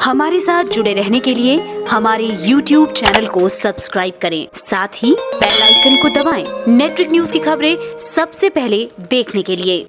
हमारे साथ जुड़े रहने के लिए हमारे YouTube चैनल को सब्सक्राइब करें, साथ ही बेल आइकन को दबाएं। नेटवर्क न्यूज की खबरें सबसे पहले देखने के लिए।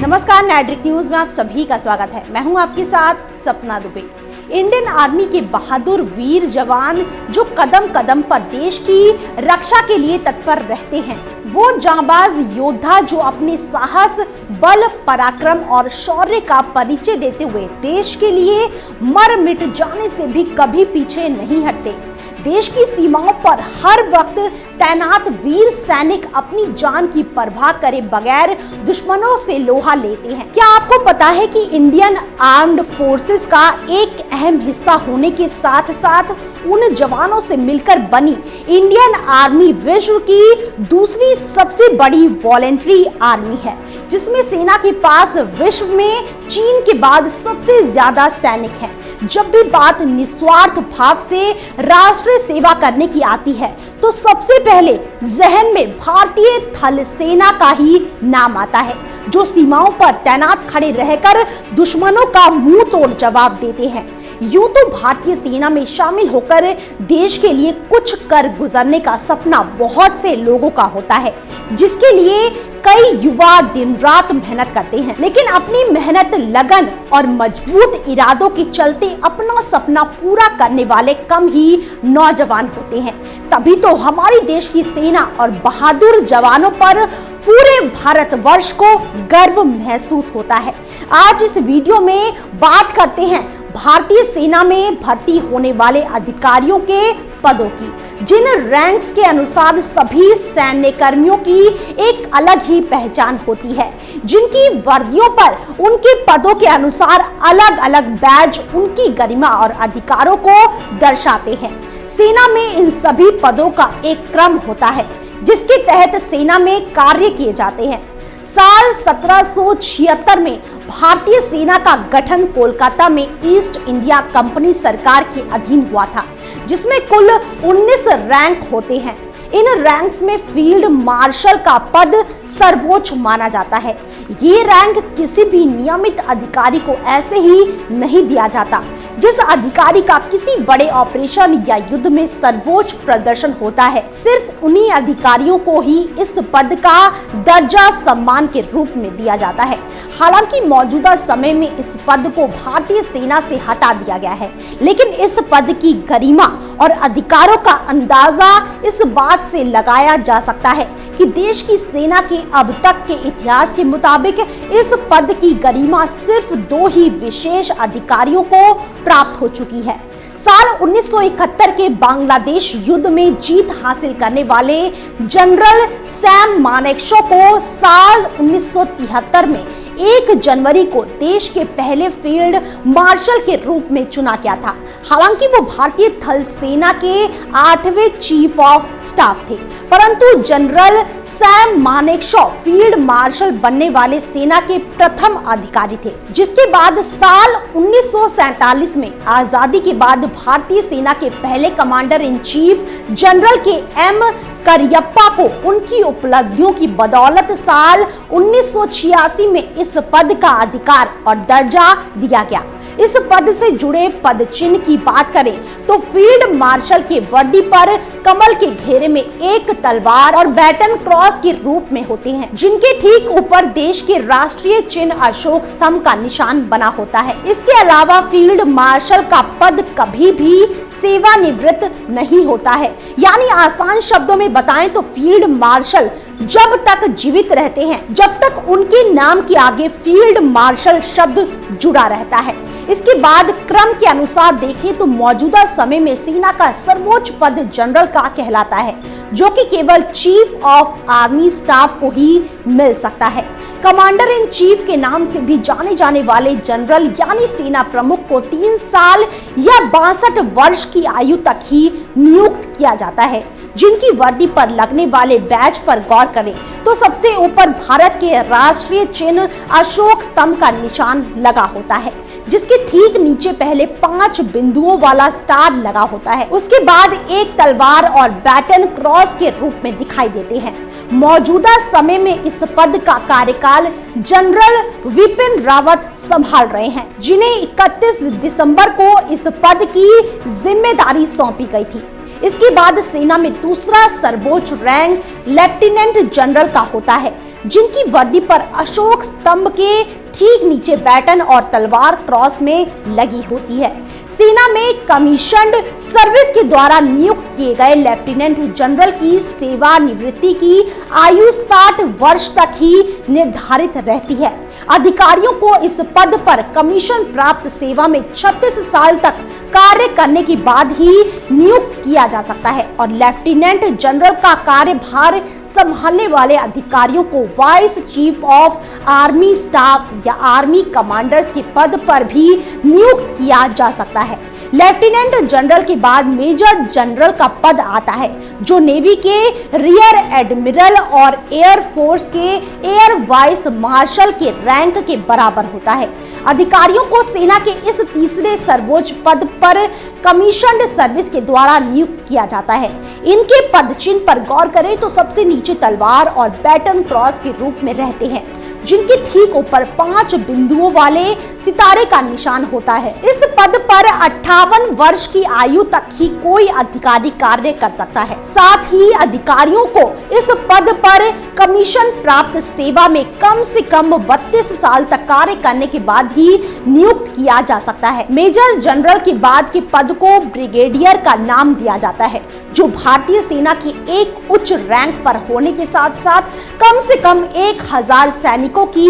नमस्कार, नेटवर्क न्यूज में आप सभी का स्वागत है। मैं हूं आपके साथ सपना दुबे। इंडियन आर्मी के बहादुर वीर जवान जो कदम कदम पर देश की रक्षा के लिए तत्पर रहते हैं, वो जांबाज योद्धा जो अपने साहस, बल, पराक्रम और शौर्य का परिचय देते हुए देश के लिए मर मिट जाने से भी कभी पीछे नहीं हटते। देश की सीमाओं पर हर वक्त तैनात वीर सैनिक अपनी जान की परवाह करे बगैर दुश्मनों से लोहा लेते हैं। क्या आपको पता है कि इंडियन आर्म्ड फोर्सेस का एक अहम हिस्सा होने के साथ साथ उन जवानों से मिलकर बनी इंडियन आर्मी विश्व की दूसरी सबसे बड़ी वॉलेंट्री आर्मी है, जिसमें सेना के पास विश्व में चीन के बाद सबसे ज्यादा सैनिक हैं। जब भी बात निस्वार्थ भाव से राष्ट्र सेवा करने की आती है तो सबसे पहले जहन में भारतीय थल सेना का ही नाम आता है, जो सीमाओं पर तैनात खड़े रहकर दुश्मनों का मुंह तोड़ जवाब देते हैं। यूं तो भारतीय सेना में शामिल होकर देश के लिए कुछ कर गुजरने का सपना बहुत से लोगों का होता है, जिसके लिए कई युवा दिन रात मेहनत करते हैं, लेकिन अपनी मेहनत, लगन और मजबूत इरादों के चलते अपना सपना पूरा करने वाले कम ही नौजवान होते हैं। तभी तो हमारी देश की सेना और बहादुर जवानों पर पूरे भारतवर्ष को गर्व महसूस होता है। आज इस वीडियो में बात करते हैं भारतीय सेना में भर्ती होने वाले अधिकारियों के पदों की, जिन रैंक्स के अनुसार सभी सैन्य कर्मियों की एक अलग ही पहचान होती है, जिनकी वर्दियों पर उनके पदों के अनुसार अलग अलग बैज उनकी गरिमा और अधिकारों को दर्शाते हैं। सेना में इन सभी पदों का एक क्रम होता है, जिसके तहत सेना में कार्य किए जाते हैं। साल 1776 में भारतीय सेना का गठन कोलकाता में ईस्ट इंडिया कंपनी सरकार के अधीन हुआ था, जिसमें कुल 19 रैंक होते हैं। इन रैंक्स में फील्ड मार्शल का पद सर्वोच्च माना जाता है। ये रैंक किसी भी नियमित अधिकारी को ऐसे ही नहीं दिया जाता। जिस अधिकारी का किसी बड़े ऑपरेशन या युद्ध में सर्वोच्च प्रदर्शन होता है, सिर्फ उन्हीं अधिकारियों को ही इस पद का दर्जा सम्मान के रूप में दिया जाता है। हालांकि मौजूदा समय में इस पद को भारतीय सेना से हटा दिया गया है, लेकिन इस पद की गरिमा और अधिकारों का अंदाजा इस बात से लगाया जा सकता है कि देश की सेना के अब तक के इतिहास के मुताबिक इस पद की गरिमा सिर्फ 2 ही विशेष अधिकारियों को प्राप्त हो चुकी है। साल 1971 के बांग्लादेश युद्ध में जीत हासिल करने वाले जनरल सैम मानेकशॉ को साल 1973 में 1 जनवरी को देश के पहले फील्ड मार्शल के रूप में चुना गया था। हालांकि वो भारतीय थल सेना के 8वें चीफ ऑफ स्टाफ थे, परंतु general Sam Manekshaw field marshal बनने वाले सेना के प्रथम अधिकारी थे, जिसके बाद साल 1947 में आजादी के बाद भारतीय सेना के पहले कमांडर इन चीफ जनरल के एम करियप्पा को उनकी उपलब्धियों की बदौलत साल 1986 में इस पद का अधिकार और दर्जा दिया गया। इस पद से जुड़े पद चिन्ह की बात करें तो फील्ड मार्शल के वर्दी पर कमल के घेरे में एक तलवार और बैटन क्रॉस के रूप में होते हैं, जिनके ठीक ऊपर देश के राष्ट्रीय चिन्ह अशोक स्तंभ का निशान बना होता है। इसके अलावा फील्ड मार्शल का पद कभी भी सेवानिवृत्त नहीं होता है। यानी आसान शब्दों में बताएं तो फील्ड मार्शल जब तक जीवित रहते हैं, जब तक उनके नाम के आगे फील्ड मार्शल शब्द जुड़ा रहता है। इसके बाद क्रम के अनुसार देखें तो मौजूदा समय में सेना का सर्वोच्च पद जनरल का कहलाता है, जो कि केवल चीफ ऑफ आर्मी स्टाफ को ही मिल सकता है। कमांडर इन चीफ के नाम से भी जाने जाने वाले जनरल यानी सेना प्रमुख को 3 साल या 62 वर्ष की आयु तक ही नियुक्त किया जाता है। जिनकी वर्दी पर लगने वाले बैज पर गौर करें तो सबसे ऊपर भारत के राष्ट्रीय चिन्ह अशोक स्तंभ का निशान लगा होता है, जिसके ठीक नीचे पहले 5 बिंदुओं वाला स्टार लगा होता है। उसके बाद एक तलवार और बैटन क्रॉस के रूप में दिखाई देते हैं। मौजूदा समय में इस पद का कार्यकाल जनरल विपिन रावत संभाल रहे हैं, जिन्हें 31 दिसंबर को इस पद की जिम्मेदारी सौंपी गई थी। इसके बाद सेना में दूसरा सर्वोच्च रैंक लेफ्टिनेंट जनरल का होता है, जिनकी वर्दी पर अशोक स्तंभ के ठीक नीचे बैटन और तलवार क्रॉस में लगी होती है। सेना में कमीशन्ड सर्विस के द्वारा नियुक्त किए गए लेफ्टिनेंट जनरल की सेवानिवृत्ति की आयु 60 वर्ष तक ही निर्धारित रहती है। अधिकारियों को इस पद पर कमीशन प्राप्त सेवा में 36 साल तक कार्य करने के बाद ही नियुक्त किया जा सकता है और लेफ्टिनेंट जनरल का कार्यभार संभालने वाले अधिकारियों को vice chief of army staff या आर्मी कमांडर्स के पद पर भी नियुक्त किया जा सकता है। लेफ्टिनेंट जनरल के बाद मेजर जनरल का पद आता है, जो नेवी के रियर एडमिरल और एयर फोर्स के एयर वाइस मार्शल के रैंक के बराबर होता है। अधिकारियों को सेना के इस तीसरे सर्वोच्च पद पर कमीशन्ड सर्विस के द्वारा नियुक्त किया जाता है। इनके पद चिन्ह पर गौर करें तो सबसे नीचे तलवार और बैटन क्रॉस के रूप में रहते हैं, जिनके ठीक ऊपर 5 बिंदुओं वाले सितारे का निशान होता है। इस पद पर 58 वर्ष की आयु तक ही कोई अधिकारी कार्य कर सकता है। साथ ही अधिकारियों को इस पद पर कमीशन प्राप्त सेवा में कम से कम 32 साल तक कार्य करने के बाद ही नियुक्त किया जा सकता है। मेजर जनरल के बाद के पद को ब्रिगेडियर का नाम दिया जाता है, जो भारतीय सेना के एक उच्च रैंक पर होने के साथ साथ कम से कम 1000 सैनिकों की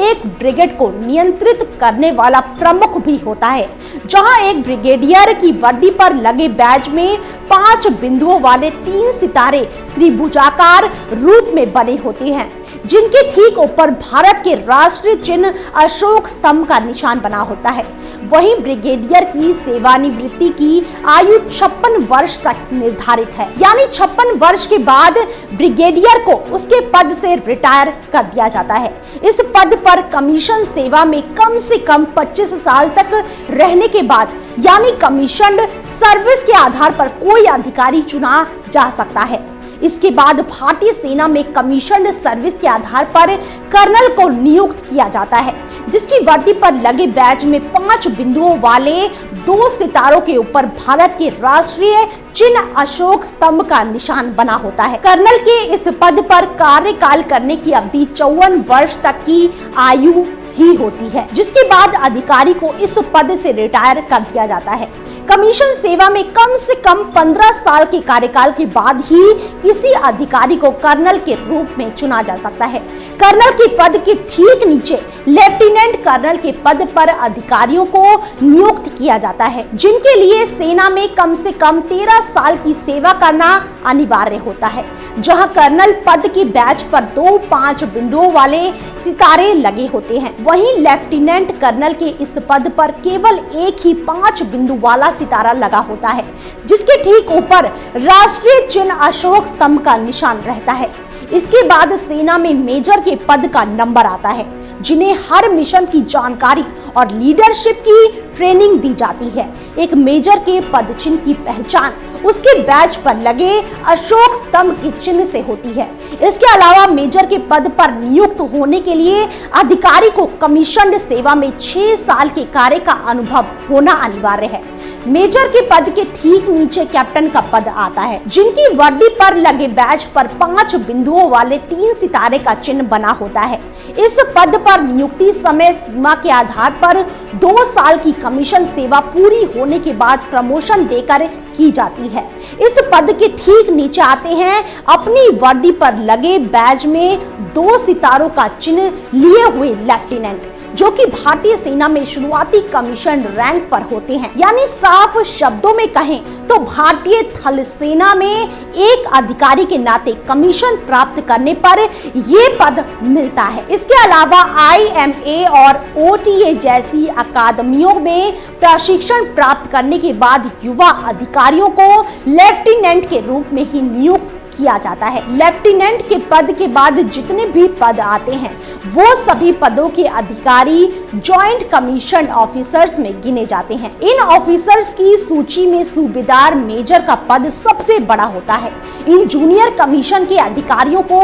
एक ब्रिगेड को नियंत्रित करने वाला प्रमुख भी होता है। जहां एक ब्रिगेडियर की वर्दी पर लगे बैज में 5 बिंदुओं वाले 3 सितारे त्रिभुजाकार रूप में बने होते हैं, जिनके ठीक ऊपर भारत के राष्ट्रीय चिन्ह अशोक स्तंभ का निशान बना होता है। वहीं ब्रिगेडियर की सेवानिवृत्ति की आयु 56 वर्ष तक निर्धारित है, यानी 56 वर्ष के बाद ब्रिगेडियर को उसके पद से रिटायर कर दिया जाता है। इस पद पर कमीशन सेवा में कम से कम 25 साल तक रहने के बाद यानी कमीशन्ड सर्विस के आधार पर कोई अधिकारी चुना जा सकता है। इसके बाद भारतीय सेना में कमीशन्ड सर्विस के आधार पर कर्नल को नियुक्त किया जाता है, जिसकी वर्दी पर लगे बैज में 5 बिंदुओं वाले 2 सितारों के ऊपर भारत के राष्ट्रीय चिन्ह अशोक स्तंभ का निशान बना होता है। कर्नल के इस पद पर कार्यकाल करने की अवधि 54 वर्ष तक की आयु ही होती है, जिसके बाद अधिकारी को इस पद से रिटायर कर दिया जाता है। कमीशन सेवा में कम से कम 15 साल के कार्यकाल के बाद ही किसी अधिकारी को कर्नल के रूप में चुना जा सकता है। कर्नल के पद के ठीक नीचे लेफ्टिनेंट कर्नल के पद पर अधिकारियों को नियुक्त किया जाता है, जिनके लिए सेना में कम से कम 13 साल की सेवा करना अनिवार्य होता है। जहां कर्नल पद के बैज पर 2 5 बिंदुओं वाले सितारे लगे होते हैं, वहीं लेफ्टिनेंट कर्नल के इस पद पर केवल एक ही 5 बिंदु वाला सितारा लगा होता है, जिसके ठीक ऊपर राष्ट्रीय चिन्ह अशोक स्तंभ का निशान रहता है। इसके बाद सेना में मेजर के पद का नंबर आता है, जिन्हें हर मिशन की जानकारी और लीडरशिप की ट्रेनिंग दी जाती है। एक मेजर के पद चिन्ह की पहचान उसके बैज पर लगे अशोक स्तंभ के चिन्ह से होती है। इसके अलावा मेजर के पद पर नियुक्त होने के लिए अधिकारी को कमीशन्ड सेवा में 6 साल के कार्य का अनुभव होना अनिवार्य है। मेजर के पद के ठीक नीचे कैप्टन का पद आता है, जिनकी वर्दी पर लगे बैज पर 5 बिंदुओं वाले 3 सितारे का चिन्ह बना होता है। इस पद पर नियुक्ति समय सीमा के आधार पर 2 साल की कमीशन सेवा पूरी होने के बाद प्रमोशन देकर की जाती है। इस पद के ठीक नीचे आते हैं अपनी वर्दी पर लगे बैज में 2 सितारों का चिन्ह लिए हुए लेफ्टिनेंट, जो कि भारतीय सेना में शुरुआती कमीशन रैंक पर होते हैं। यानी साफ शब्दों में कहें तो भारतीय थल सेना में एक अधिकारी के नाते कमीशन प्राप्त करने पर ये पद मिलता है। इसके अलावा IMA और OTA जैसी अकादमियों में प्रशिक्षण प्राप्त करने के बाद युवा अधिकारियों को लेफ्टिनेंट के रूप में ही नियुक्त किया जाता है। लेफ्टिनेंट के पद के बाद जितने भी पद आते हैं वो सभी पदों के अधिकारी जॉइंट कमीशन ऑफिसर्स में गिने जाते हैं। इन ऑफिसर्स की सूची में सूबेदार मेजर का पद सबसे बड़ा होता है। इन जूनियर कमीशन के अधिकारियों को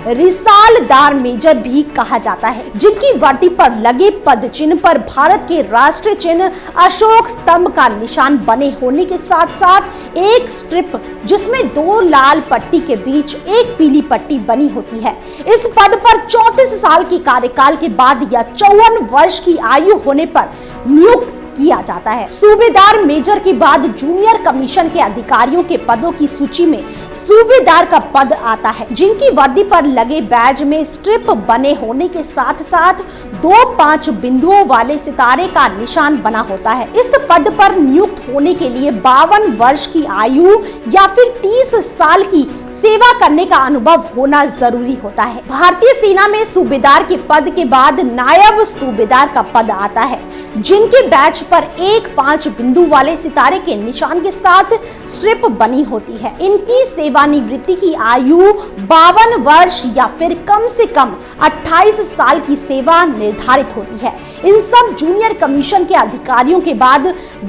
रिसालदार मेजर भी कहा जाता है, जिनकी वर्दी पर लगे पद चिन्ह पर भारत के राष्ट्रीय चिन्ह अशोक स्तंभ का निशान बने होने के साथ साथ एक स्ट्रिप जिसमें 2 लाल पट्टी के बीच एक पीली पट्टी बनी होती है। इस पद पर 34 साल के कार्यकाल के बाद या 54 वर्ष की आयु होने पर नियुक्त किया जाता है। सूबेदार मेजर के बाद जूनियर कमीशन के अधिकारियों के पदों की सूची में सूबेदार का पद आता है, जिनकी वर्दी पर लगे बैज में स्ट्रिप बने होने के साथ साथ 2 5 बिंदुओं वाले सितारे का निशान बना होता है। इस पद पर नियुक्त होने के लिए 52 वर्ष की आयु या फिर 30 साल की सेवा करने का अनुभव होना जरूरी होता है। भारतीय सेना में सूबेदार के पद के बाद नायब सूबेदार का पद आता है, जिनके बैच पर 1 5 बिंदु वाले सितारे के निशान के साथ स्ट्रिप बनी होती है। इनकी सेवानिवृत्ति की आयु 52 वर्ष या फिर कम से कम 28 साल की सेवा निर्धारित होती है। इन सब जूनियर कमीशन के अधिकारियों के बाद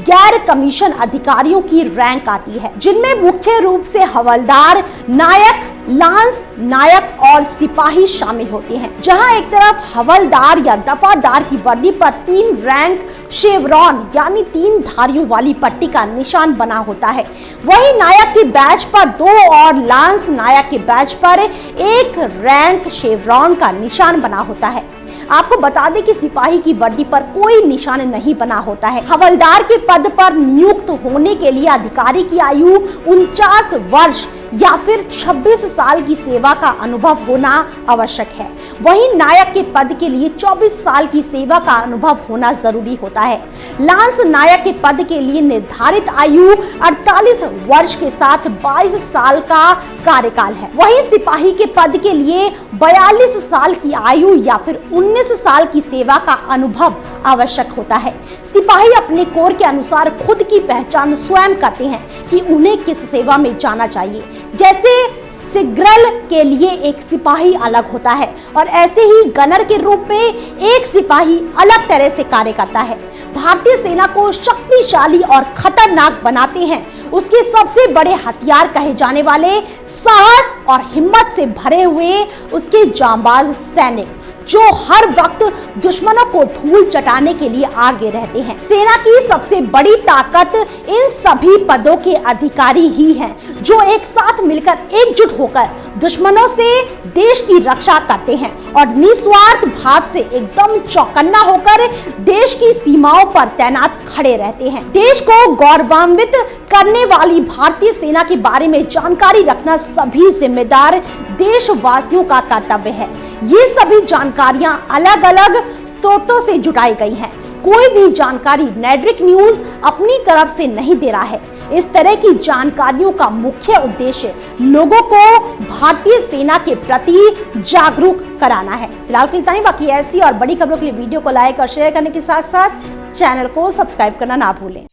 गैर कमीशन अधिकारियों की रैंक आती है, जिनमें मुख्य रूप से हवलदार, नायक, लांस नायक और सिपाही शामिल होते हैं। जहां एक तरफ हवलदार या दफादार की वर्दी पर 3 रैंक शेवरॉन यानी 3 धारियों वाली पट्टी का निशान बना होता है, वहीं नायक के बैच पर 2 और लांस नायक के बैच पर 1 रैंक शेवरॉन का निशान बना होता है। आपको बता दें कि सिपाही की वर्दी पर कोई निशान नहीं बना होता है। हवलदार के पद पर नियुक्त होने के लिए अधिकारी की आयु 49 वर्ष या फिर 26 साल की सेवा का अनुभव होना आवश्यक है। वहीं नायक के पद के लिए 24 साल की सेवा का अनुभव होना जरूरी होता है। लांस नायक के पद के लिए निर्धारित आयु 48 वर्ष के साथ 22 साल का कार्यकाल है। वहीं सिपाही के पद के लिए 42 साल की आयु या फिर 19 साल की सेवा का अनुभव आवश्यक होता है। सिपाही अपने कोर के अनुसार खुद की पहचान स्वयं करते हैं कि उन्हें किस सेवा में जाना चाहिए। जैसे सिग्नल के लिए एक सिपाही अलग होता है और ऐसे ही गनर के रूप में एक सिपाही अलग तरह से कार्य करता है। भारतीय सेना को शक्तिशाली और खतरनाक बनाते हैं उसके सबसे बड़े हथियार कहे जाने वाले साहस और हिम्मत से भरे हुए उसके जांबाज सैनिक, जो हर वक्त दुश्मनों को धूल चटाने के लिए आगे रहते हैं। सेना की सबसे बड़ी ताकत इन सभी पदों के अधिकारी ही हैं, जो एक साथ मिलकर एकजुट होकर दुश्मनों से देश की रक्षा करते हैं और निस्वार्थ भाव से एकदम चौकन्ना होकर देश की सीमाओं पर तैनात खड़े रहते हैं। देश को गौरवान्वित करने वाली भारतीय सेना के बारे में जानकारी रखना सभी जिम्मेदार देशवासियों का कर्तव्य है। ये सभी जानकारियां अलग अलग स्रोतों से जुटाई गई हैं। कोई भी जानकारी नेट्रिक न्यूज अपनी तरफ से नहीं दे रहा है। इस तरह की जानकारियों का मुख्य उद्देश्य लोगों को भारतीय सेना के प्रति जागरूक कराना है। फिलहाल के लिए बाकी ऐसी और बड़ी खबरों के लिए वीडियो को लाइक और शेयर करने के साथ साथ चैनल को सब्सक्राइब करना ना भूलें।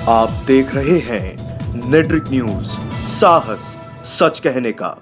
आप देख रहे हैं नेट्रिक न्यूज, साहस सच कहने का।